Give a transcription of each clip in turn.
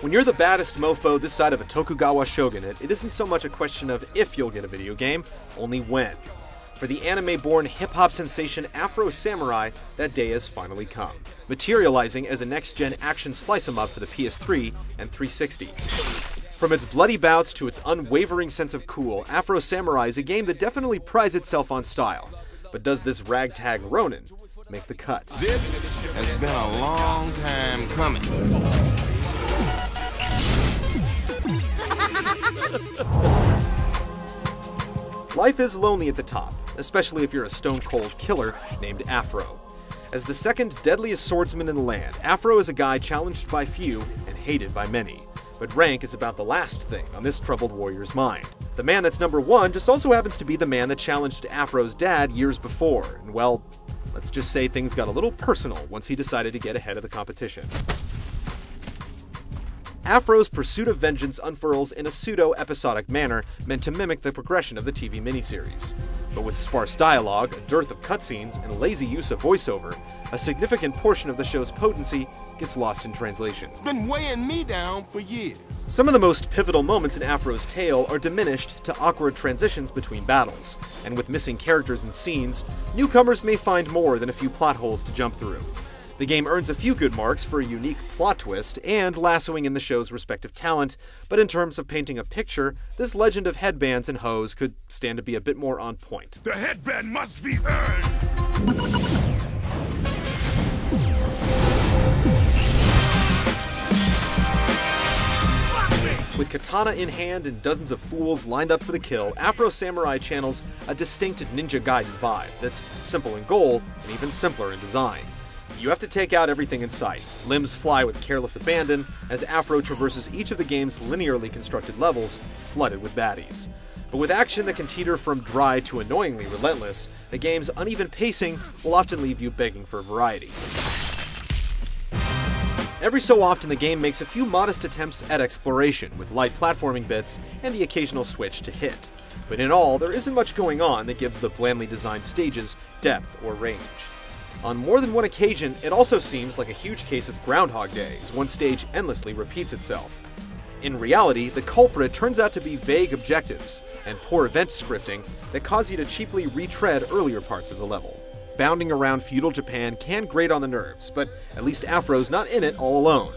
When you're the baddest mofo this side of a Tokugawa shogunate, it isn't so much a question of if you'll get a video game, only when. For the anime-born hip-hop sensation Afro Samurai, that day has finally come, materializing as a next-gen action slice-em-up for the PS3 and 360. From its bloody bouts to its unwavering sense of cool, Afro Samurai is a game that definitely prides itself on style. But does this ragtag Ronin make the cut? This has been a long time coming. Life is lonely at the top, especially if you're a stone-cold killer named Afro. As the second deadliest swordsman in the land, Afro is a guy challenged by few and hated by many. But rank is about the last thing on this troubled warrior's mind. The man that's number one just also happens to be the man that challenged Afro's dad years before, and well, let's just say things got a little personal once he decided to get ahead of the competition. Afro's pursuit of vengeance unfurls in a pseudo-episodic manner meant to mimic the progression of the TV miniseries. But with sparse dialogue, a dearth of cutscenes, and lazy use of voiceover, a significant portion of the show's potency gets lost in translation. It's been weighing me down for years. Some of the most pivotal moments in Afro's tale are diminished to awkward transitions between battles, and with missing characters and scenes, newcomers may find more than a few plot holes to jump through. The game earns a few good marks for a unique plot twist and lassoing in the show's respective talent, but in terms of painting a picture, this legend of headbands and hoes could stand to be a bit more on point. The headband must be earned! With katana in hand and dozens of fools lined up for the kill, Afro Samurai channels a distinct Ninja Gaiden vibe that's simple in goal and even simpler in design. You have to take out everything in sight. Limbs fly with careless abandon as Afro traverses each of the game's linearly constructed levels, flooded with baddies. But with action that can teeter from dry to annoyingly relentless, the game's uneven pacing will often leave you begging for variety. Every so often the game makes a few modest attempts at exploration, with light platforming bits and the occasional switch to hit. But in all, there isn't much going on that gives the blandly designed stages depth or range. On more than one occasion, it also seems like a huge case of Groundhog Day, as one stage endlessly repeats itself. In reality, the culprit turns out to be vague objectives and poor event scripting that cause you to cheaply retread earlier parts of the level. Bounding around feudal Japan can grate on the nerves, but at least Afro's not in it all alone.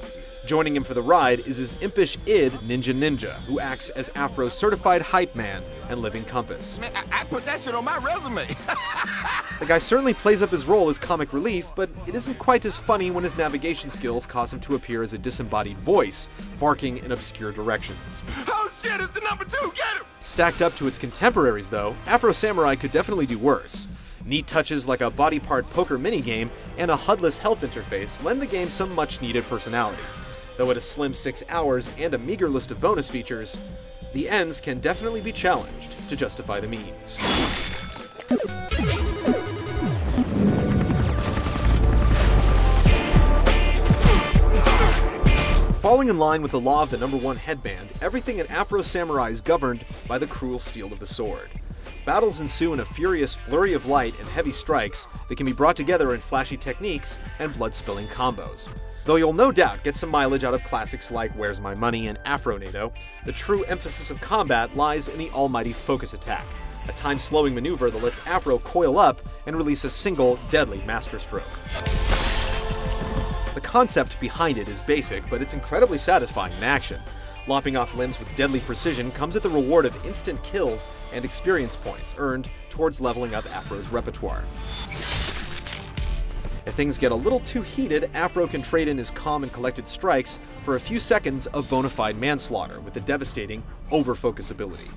Joining him for the ride is his impish id, Ninja, who acts as Afro's certified hype man and living compass. Man, I put that shit on my resume. The guy certainly plays up his role as comic relief, but it isn't quite as funny when his navigation skills cause him to appear as a disembodied voice, barking in obscure directions. Oh shit, it's the number 2, get him! Stacked up to its contemporaries though, Afro Samurai could definitely do worse. Neat touches like a body part poker minigame and a HUD-less health interface lend the game some much-needed personality. Though at a slim 6 hours and a meager list of bonus features, the ends can definitely be challenged to justify the means. Falling in line with the law of the number one headband, everything in Afro Samurai is governed by the cruel steel of the sword. Battles ensue in a furious flurry of light and heavy strikes that can be brought together in flashy techniques and blood-spilling combos. Though you'll no doubt get some mileage out of classics like Where's My Money and Afro-NATO, the true emphasis of combat lies in the almighty focus attack, a time-slowing maneuver that lets Afro coil up and release a single, deadly masterstroke. The concept behind it is basic, but it's incredibly satisfying in action. Lopping off limbs with deadly precision comes at the reward of instant kills and experience points earned towards leveling up Afro's repertoire. If things get a little too heated, Afro can trade in his calm and collected strikes for a few seconds of bona fide manslaughter with a devastating over-focus ability.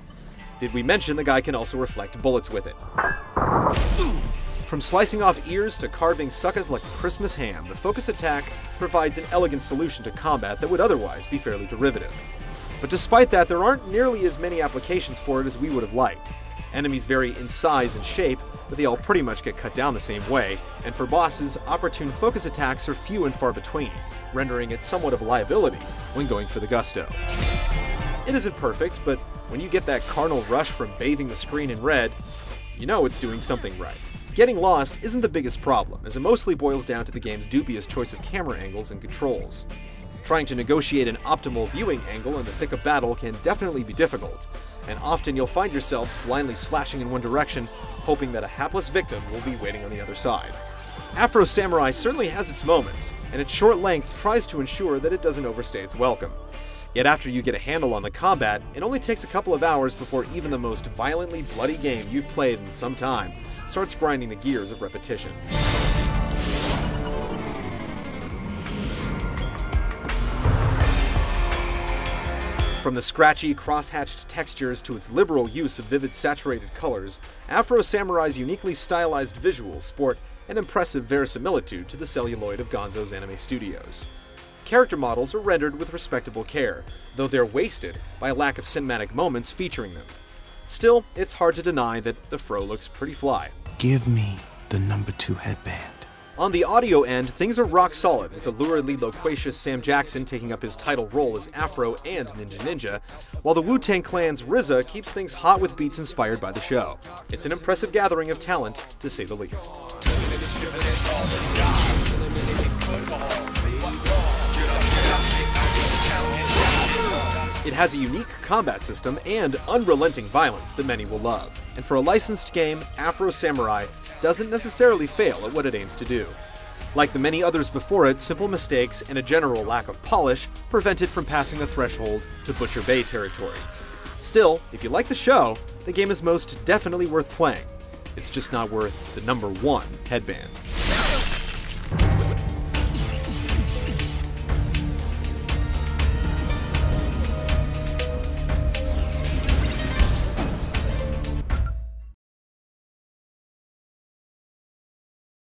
Did we mention the guy can also reflect bullets with it? From slicing off ears to carving suckers like Christmas ham, the focus attack provides an elegant solution to combat that would otherwise be fairly derivative. But despite that, there aren't nearly as many applications for it as we would have liked. Enemies vary in size and shape, but they all pretty much get cut down the same way, and for bosses, opportune focus attacks are few and far between, rendering it somewhat of a liability when going for the gusto. It isn't perfect, but when you get that carnal rush from bathing the screen in red, you know it's doing something right. Getting lost isn't the biggest problem, as it mostly boils down to the game's dubious choice of camera angles and controls. Trying to negotiate an optimal viewing angle in the thick of battle can definitely be difficult, and often you'll find yourselves blindly slashing in one direction, hoping that a hapless victim will be waiting on the other side. Afro Samurai certainly has its moments, and its short length tries to ensure that it doesn't overstay its welcome. Yet after you get a handle on the combat, it only takes a couple of hours before even the most violently bloody game you've played in some time starts grinding the gears of repetition. From the scratchy, cross-hatched textures to its liberal use of vivid saturated colors, Afro Samurai's uniquely stylized visuals sport an impressive verisimilitude to the celluloid of Gonzo's anime studios. Character models are rendered with respectable care, though they're wasted by a lack of cinematic moments featuring them. Still, it's hard to deny that the fro looks pretty fly. Give me the number 2 headband. On the audio end, things are rock solid, with the luridly loquacious Sam Jackson taking up his title role as Afro and Ninja, while the Wu-Tang Clan's RZA keeps things hot with beats inspired by the show. It's an impressive gathering of talent, to say the least. It has a unique combat system and unrelenting violence that many will love. And for a licensed game, Afro Samurai doesn't necessarily fail at what it aims to do. Like the many others before it, simple mistakes and a general lack of polish prevent it from passing the threshold to Butcher Bay territory. Still, if you like the show, the game is most definitely worth playing. It's just not worth the number 1 headband.